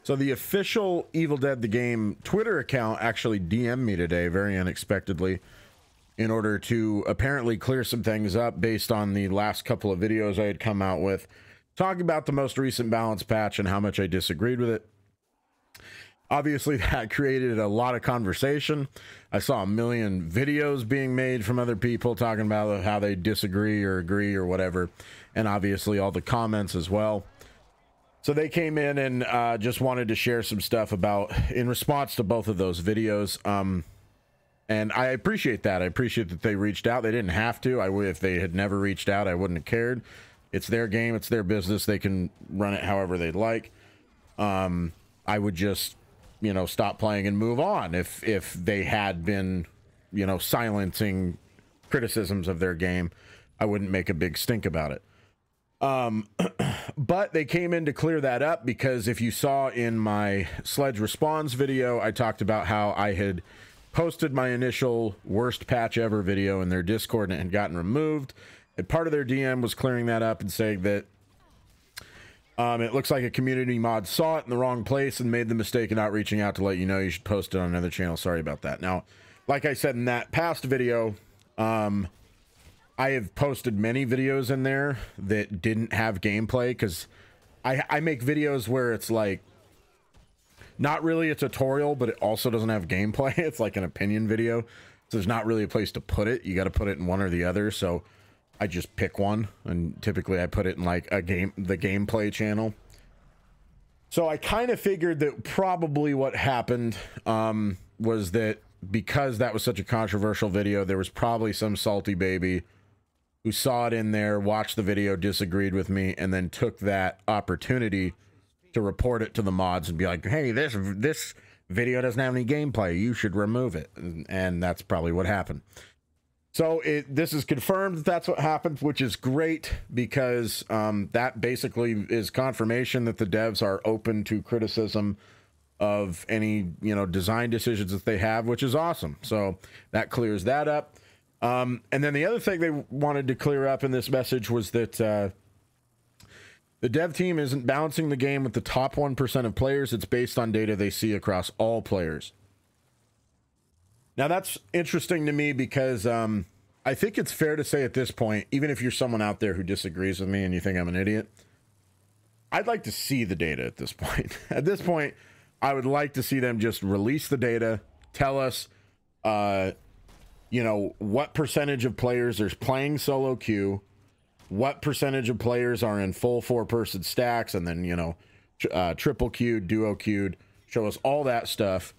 So the official Evil Dead the Game Twitter account actually DM'd me today, very unexpectedly, in order to apparently clear some things up based on the last couple of videos I had come out with, talking about the most recent balance patch and how much I disagreed with it. Obviously, that created a lot of conversation. I saw a million videos being made from other people talking about how they disagree or agree or whatever, and obviously all the comments as well. So they came in and just wanted to share some stuff about in response to both of those videos. And I appreciate that. I appreciate that they reached out. They didn't have to. If they had never reached out, I wouldn't have cared. It's their game. It's their business. They can run it however they'd like. I would just, you know, stop playing and move on if they had been, you know, silencing criticisms of their game. I wouldn't make a big stink about it. But they came in to clear that up, because if you saw in my Sledge Responds video, I talked about how I had posted my initial worst patch ever video in their Discord and it had gotten removed. And part of their DM was clearing that up and saying that it looks like a community mod saw it in the wrong place and made the mistake of not reaching out to let you know you should post it on another channel. Sorry about that. Now, like I said in that past video, I have posted many videos in there that didn't have gameplay, because I make videos where it's like not really a tutorial, but it also doesn't have gameplay. It's like an opinion video, so there's not really a place to put it. You got to put it in one or the other, so I just pick one, and typically I put it in like the gameplay channel. So I kind of figured that probably what happened was that because that was such a controversial video, there was probably some salty baby who saw it in there, watched the video, disagreed with me, and then took that opportunity to report it to the mods and be like, hey, this video doesn't have any gameplay, you should remove it. And that's probably what happened. So this is confirmed that that's what happened, which is great, because that basically is confirmation that the devs are open to criticism of any, you know, design decisions that they have, which is awesome. So that clears that up. And then the other thing they wanted to clear up in this message was that the dev team isn't balancing the game with the top 1% of players. It's based on data they see across all players. Now, that's interesting to me, because I think it's fair to say at this point, even if you're someone out there who disagrees with me and you think I'm an idiot, I'd like to see the data at this point. At this point, I would like to see them just release the data, tell us, you know, what percentage of players are playing solo queue, what percentage of players are in full 4-person stacks, and then, you know, triple queued, duo queued. Show us all that stuff.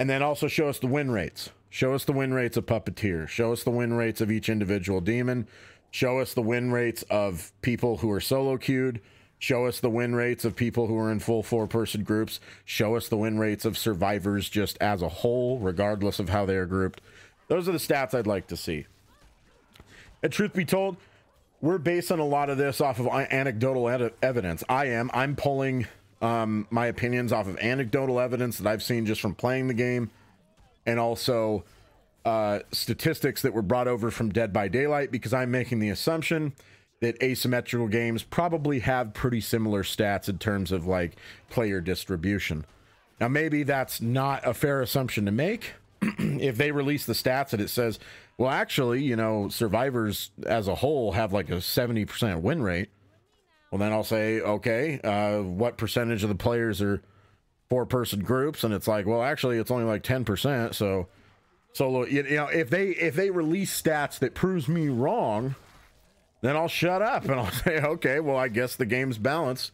And then also show us the win rates. Show us the win rates of Puppeteer. Show us the win rates of each individual demon. Show us the win rates of people who are solo queued. Show us the win rates of people who are in full 4-person groups. Show us the win rates of survivors just as a whole, regardless of how they are grouped. Those are the stats I'd like to see. And truth be told, we're basing a lot of this off of anecdotal evidence. I'm pulling my opinions off of anecdotal evidence that I've seen just from playing the game, and also statistics that were brought over from Dead by Daylight, because I'm making the assumption that asymmetrical games probably have pretty similar stats in terms of like player distribution. Now, maybe that's not a fair assumption to make. If they release the stats and it says, well, actually, you know, survivors as a whole have like a 70% win rate, well, then I'll say, okay, what percentage of the players are 4-person groups? And it's like, well, actually, it's only like 10%. So solo, you know, if they release stats that proves me wrong, then I'll shut up and I'll say, okay, well, I guess the game's balanced.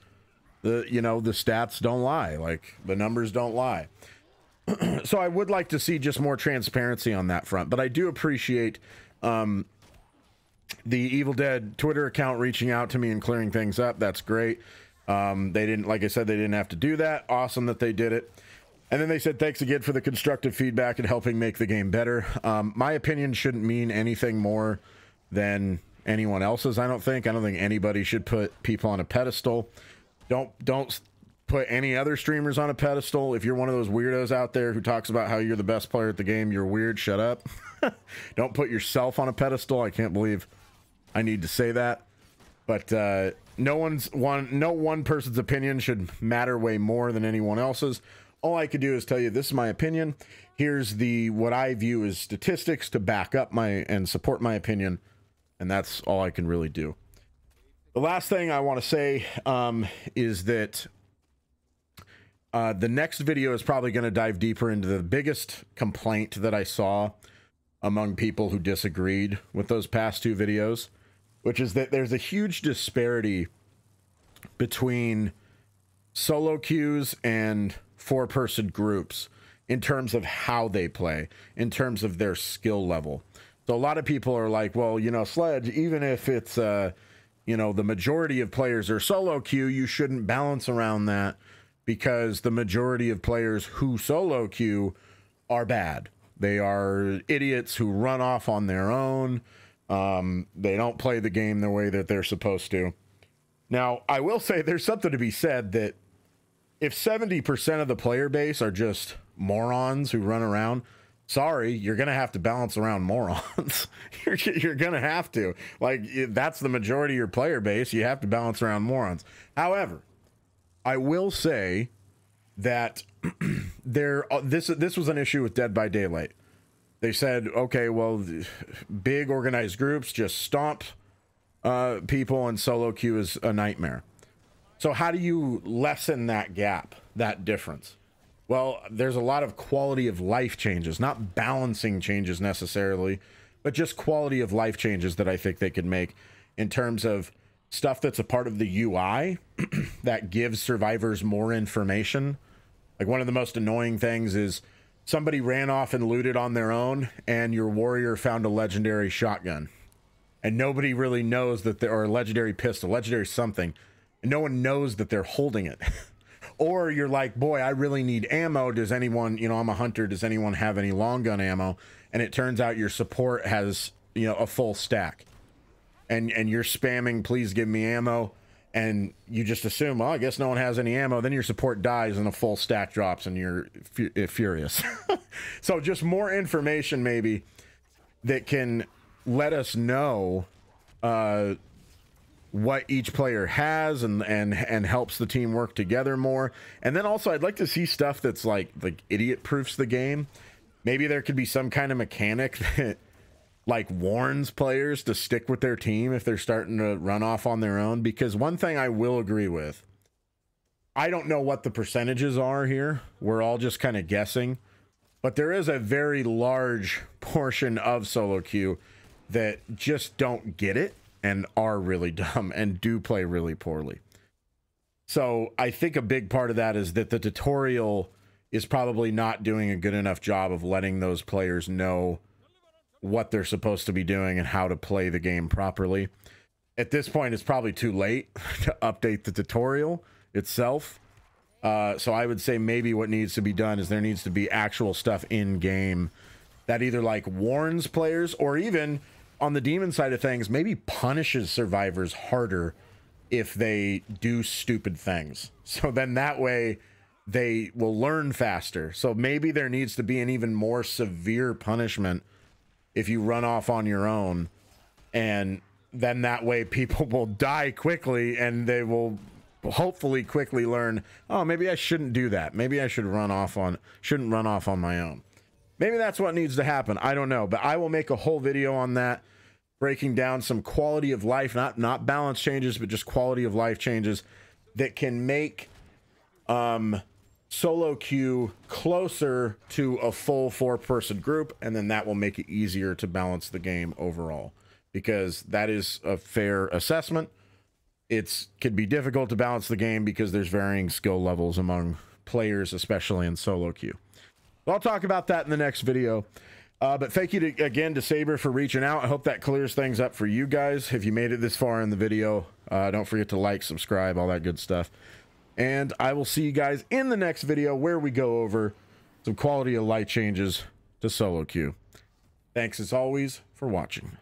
You know, the stats don't lie, like the numbers don't lie. So I would like to see just more transparency on that front, but I do appreciate the Evil Dead Twitter account reaching out to me and clearing things up. That's great. They didn't, like I said, they didn't have to do that. Awesome that they did it. And then they said, thanks again for the constructive feedback and helping make the game better. My opinion shouldn't mean anything more than anyone else's. I don't think anybody should put people on a pedestal. Don't put any other streamers on a pedestal. If you're one of those weirdos out there who talks about how you're the best player at the game, you're weird. Shut up. Don't put yourself on a pedestal. I can't believe I need to say that. But no one person's opinion should matter way more than anyone else's. All I could do is tell you this is my opinion. Here's what I view as statistics to back up and support my opinion, and that's all I can really do. The last thing I want to say is that the next video is probably going to dive deeper into the biggest complaint that I saw among people who disagreed with those past two videos, which is that there's a huge disparity between solo queues and four-person groups in terms of how they play, in terms of their skill level. So a lot of people are like, well, you know, Sledge, even if it's, you know, the majority of players are solo queue, you shouldn't balance around that because the majority of players who solo queue are bad. They are idiots who run off on their own. They don't play the game the way that they're supposed to. Now, I will say there's something to be said that if 70% of the player base are just morons who run around, sorry, you're going to have to balance around morons. You're going to have to. Like, that's the majority of your player base. You have to balance around morons. However, I will say that this was an issue with Dead by Daylight. They said, okay, well, big organized groups just stomp people, and solo queue is a nightmare. So how do you lessen that gap, that difference? Well, there's a lot of quality of life changes, not balancing changes necessarily, but just quality of life changes that I think they could make in terms of stuff that's a part of the UI that gives survivors more information. Like, one of the most annoying things is somebody ran off and looted on their own, and your warrior found a legendary shotgun. And nobody really knows that or a legendary pistol, legendary something. And no one knows that they're holding it. Or you're like, boy, I really need ammo. Does anyone, you know, I'm a hunter. Does anyone have any long gun ammo? And it turns out your support has, you know, a full stack. And you're spamming, please give me ammo. And you just assume, well, I guess no one has any ammo. Then your support dies and a full stack drops and you're furious. So just more information maybe that can let us know what each player has and helps the team work together more. And then also I'd like to see stuff that's like idiot proofs the game. Maybe there could be some kind of mechanic that like warns players to stick with their team if they're starting to run off on their own. Because one thing I will agree with, I don't know what the percentages are here. We're all just kind of guessing, but there is a very large portion of solo queue that just don't get it and are really dumb and do play really poorly. So I think a big part of that is that the tutorial is probably not doing a good enough job of letting those players know what they're supposed to be doing and how to play the game properly. At this point, it's probably too late to update the tutorial itself. So I would say maybe what needs to be done is there needs to be actual stuff in game that either like warns players, or even on the demon side of things, maybe punishes survivors harder if they do stupid things. So then that way they will learn faster. So maybe there needs to be an even more severe punishment if you run off on your own, and then that way people will die quickly and they will hopefully quickly learn, oh, maybe I shouldn't do that. Maybe I shouldn't run off on my own. Maybe that's what needs to happen. I don't know, but I will make a whole video on that, breaking down some quality of life, not balance changes, but just quality of life changes that can make solo queue closer to a full 4-person group, and then that will make it easier to balance the game overall, because that is a fair assessment. It could be difficult to balance the game because there's varying skill levels among players, especially in solo queue. I'll talk about that in the next video. But thank you again to Saber for reaching out. I hope that clears things up for you guys. If you made it this far in the video, don't forget to like, subscribe, all that good stuff. And I will see you guys in the next video where we go over some quality of life changes to solo queue. Thanks as always for watching.